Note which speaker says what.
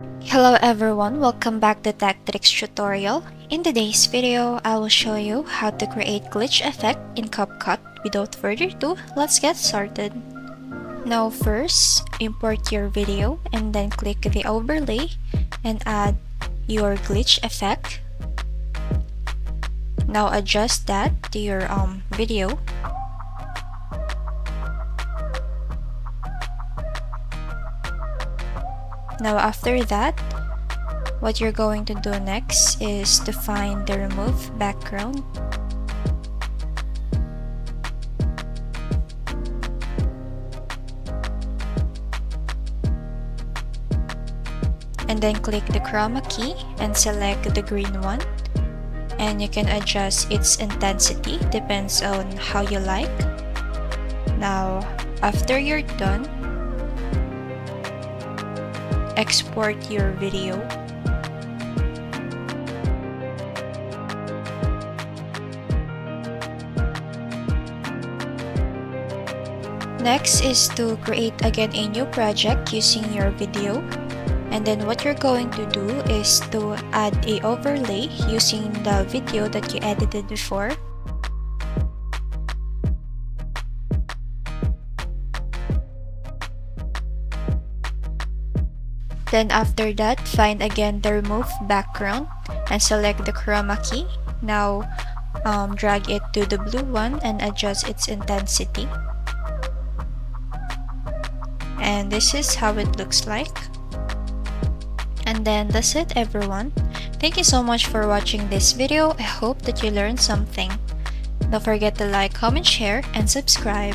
Speaker 1: Hello everyone, welcome back to Tech Tricks tutorial. In today's video, I will show you how to create glitch effect in Capcut. Without further ado, let's get started. Now first, import your video and then click the overlay and add your glitch effect. Now adjust that to your video. Now after that, what you're going to do next is to find the remove background. And then click the chroma key and select the green one. And you can adjust its intensity, depends on how you like. Now, after you're done, export your video. Next is to create again a new project using your video. And then what you're going to do is to add a overlay using the video that you edited before. Then after that, find again the remove background and select the chroma key. Now drag it to the blue one and adjust its intensity. And this is how it looks like. And then that's it everyone. Thank you so much for watching this video. I hope that you learned something. Don't forget to like, comment, share, and subscribe.